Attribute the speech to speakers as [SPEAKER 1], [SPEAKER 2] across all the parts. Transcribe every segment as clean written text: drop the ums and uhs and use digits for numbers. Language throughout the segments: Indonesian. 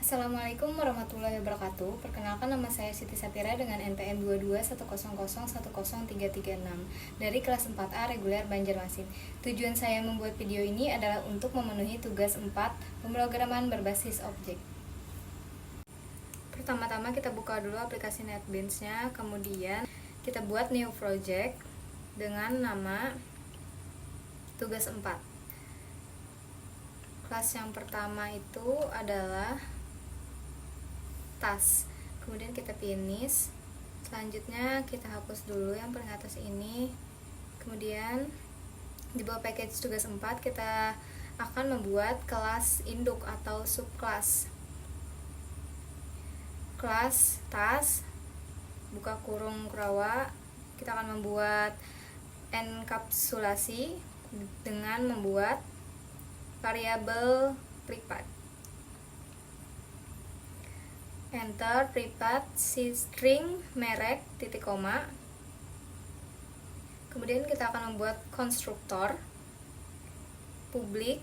[SPEAKER 1] Assalamualaikum warahmatullahi wabarakatuh. Perkenalkan, nama saya Siti Sapira dengan NPM 2210010336 dari kelas 4A reguler Banjarmasin. Tujuan saya membuat video ini adalah untuk memenuhi tugas 4 pemrograman berbasis objek. Pertama-tama kita buka dulu aplikasi NetBeans-nya, kemudian kita buat new project dengan nama tugas 4. Kelas yang pertama itu adalah tas, kemudian kita finish. Selanjutnya kita hapus dulu yang paling atas ini. Kemudian di bawah package tugas 4 kita akan membuat kelas induk atau subkelas. Kelas tas, buka kurung kurawa, kita akan membuat enkapsulasi dengan membuat variabel private. Enter private string merek titik koma. Kemudian kita akan membuat konstruktor publik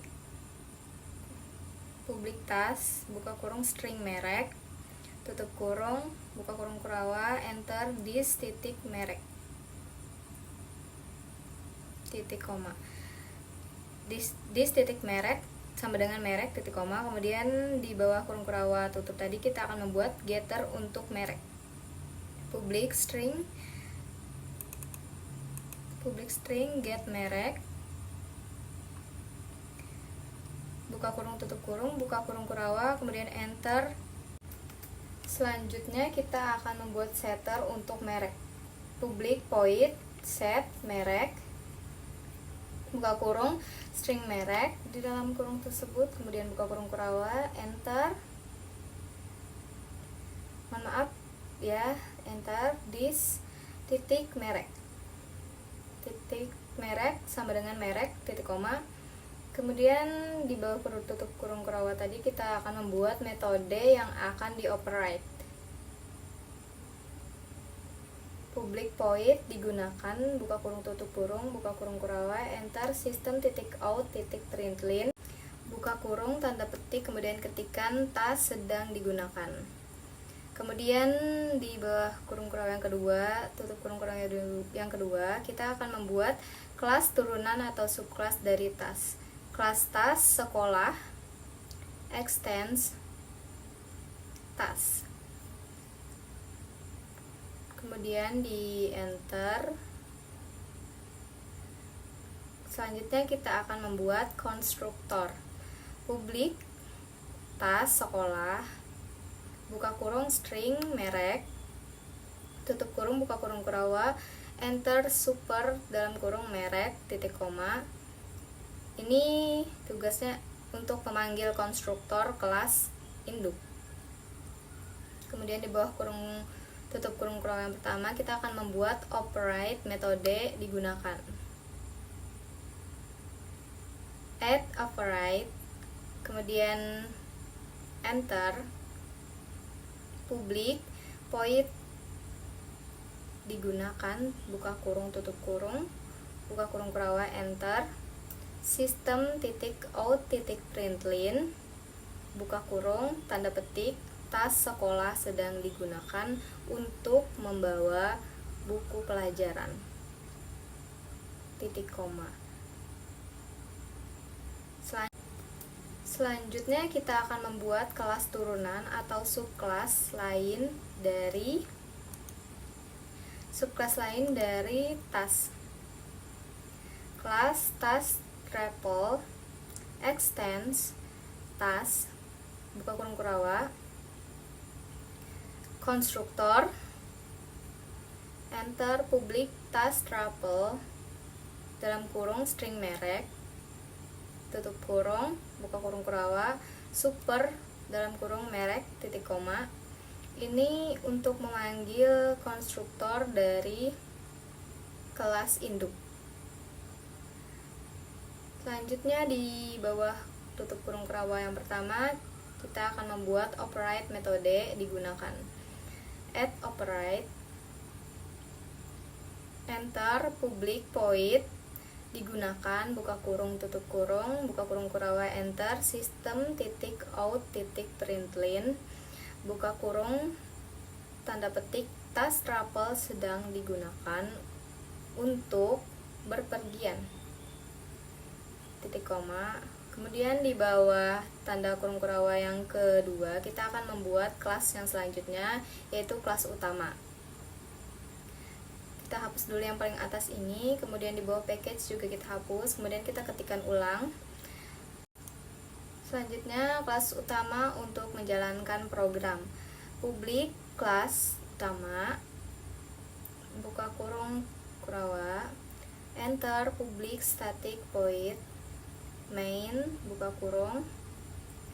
[SPEAKER 1] tas, buka kurung string merek, tutup kurung, buka kurung kurawa, enter this titik merek titik koma. This titik merek sama dengan merek titik koma. Kemudian di bawah kurung kurawa tutup tadi kita akan membuat getter untuk merek, public string get merek, buka kurung tutup kurung, buka kurung kurawa, kemudian enter. Selanjutnya kita akan membuat setter untuk merek, public void set merek, buka kurung string merek di dalam kurung tersebut, kemudian buka kurung kurawa, enter. Mohon maaf ya, enter this titik merek sama dengan merek titik koma. Kemudian di bawah kurung tutup kurung kurawa tadi kita akan membuat metode yang akan dioperate. Public void digunakan, buka kurung tutup kurung, buka kurung kurawa, enter system titik out titik println, buka kurung tanda petik, kemudian ketikan tas sedang digunakan. Kemudian di bawah kurung kurawa yang kedua, tutup kurung kurawa yang kedua, kita akan membuat kelas turunan atau subkelas dari tas. Kelas tas sekolah extends tas. Kemudian di enter. Selanjutnya kita akan membuat konstruktor publik tas sekolah, buka kurung string merek, tutup kurung, buka kurung kurawa, enter super dalam kurung merek titik koma. Ini tugasnya untuk memanggil konstruktor kelas induk. Kemudian di bawah kurung tutup kurung kurawa yang pertama kita akan membuat operate metode digunakan. Add operate, kemudian enter. Public void digunakan, buka kurung tutup kurung, buka kurung kurawa, enter. System titik out titik println, buka kurung tanda petik, tas sekolah sedang digunakan untuk membawa buku pelajaran titik koma. Selanjutnya kita akan membuat kelas turunan atau subkelas lain dari tas. Kelas tas triple extends tas, buka kurung kurawa, konstruktor, enter public tas triple dalam kurung string merek, tutup kurung, buka kurung kurawa, super dalam kurung merek titik koma. Ini untuk memanggil konstruktor dari kelas induk. Selanjutnya di bawah tutup kurung kurawa yang pertama kita akan membuat operate metode digunakan. Add operate, enter public void digunakan, buka kurung tutup kurung, buka kurung kurawa, enter, sistem titik out titik println, buka kurung, tanda petik, tas travel sedang digunakan untuk berpergian, titik koma. Kemudian di bawah tanda kurung kurawa yang kedua, kita akan membuat kelas yang selanjutnya, yaitu kelas utama. Kita hapus dulu yang paling atas ini, kemudian di bawah package juga kita hapus, kemudian kita ketikkan ulang. Selanjutnya kelas utama untuk menjalankan program. Publik kelas utama, buka kurung kurawa, enter, public static void main, buka kurung,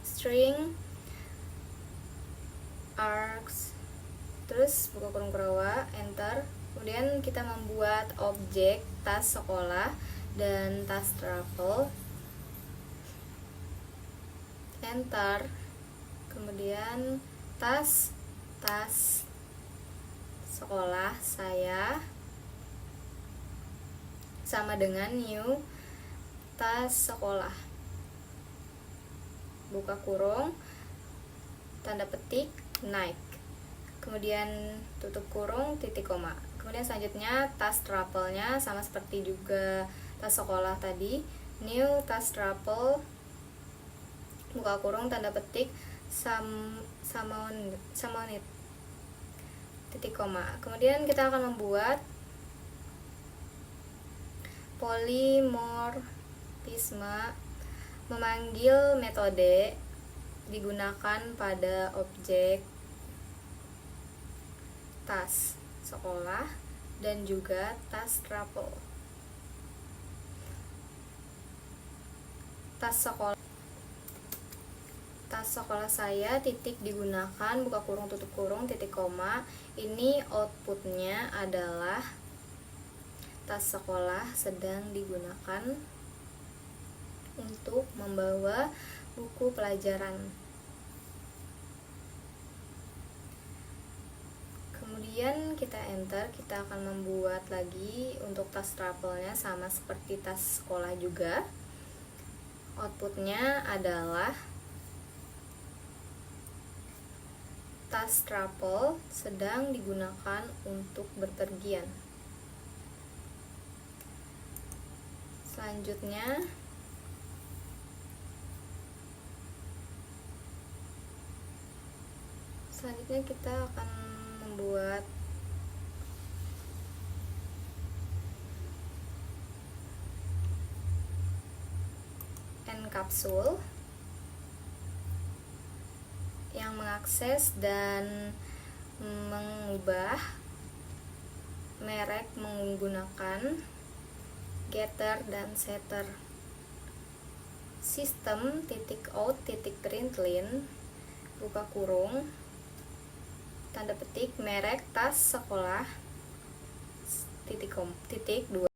[SPEAKER 1] string args, terus buka kurung kurawa, enter. Kemudian kita membuat objek tas sekolah dan tas travel, enter. Kemudian tas sekolah saya sama dengan new tas sekolah, buka kurung, tanda petik, naik, kemudian tutup kurung, titik koma. Kemudian selanjutnya tas travelnya sama seperti juga tas sekolah tadi, new tas travel, buka kurung, tanda petik, samonit, titik koma. Kemudian kita akan membuat polimorfisme, memanggil metode digunakan pada objek tas sekolah dan juga tas travel. Tas sekolah saya titik digunakan, buka kurung tutup kurung, titik koma. Ini outputnya adalah tas sekolah sedang digunakan untuk membawa buku pelajaran. Kemudian kita enter, kita akan membuat lagi untuk tas travelnya sama seperti tas sekolah juga. Outputnya adalah tas travel sedang digunakan untuk berpergian. Selanjutnya kita akan membuat encapsule yang mengakses dan mengubah merek menggunakan getter dan setter. Sistem titik out titik println, buka kurung, tanda petik, merek tas sekolah, titik 2.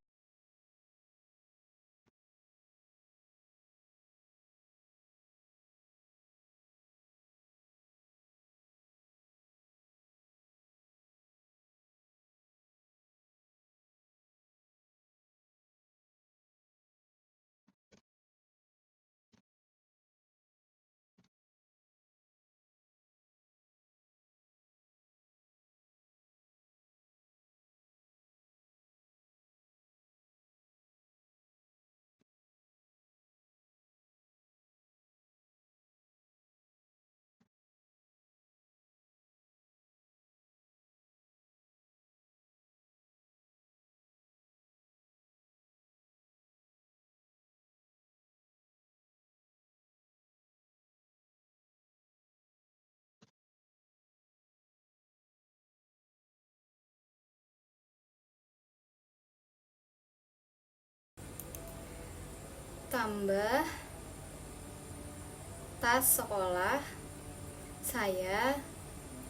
[SPEAKER 1] Tambah tas sekolah saya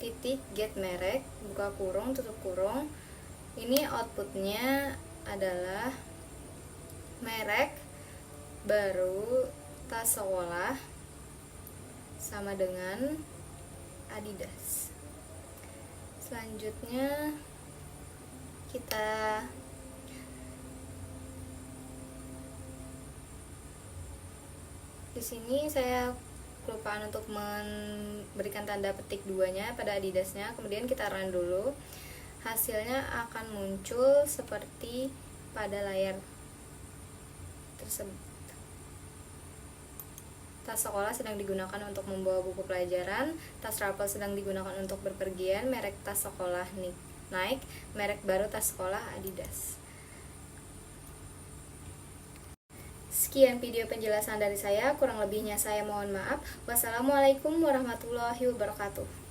[SPEAKER 1] titik get merek, buka kurung tutup kurung. Ini outputnya adalah merek baru tas sekolah sama dengan Adidas. Selanjutnya kita Di sini saya kelupaan untuk memberikan tanda petik 2-nya pada Adidasnya. Kemudian kita run dulu. Hasilnya akan muncul seperti pada layar tersebut. Tas sekolah sedang digunakan untuk membawa buku pelajaran. Tas rapel sedang digunakan untuk berpergian. Merek tas sekolah Nike. Merek baru tas sekolah Adidas. Sekian video penjelasan dari saya, kurang lebihnya saya mohon maaf. Wassalamualaikum warahmatullahi wabarakatuh.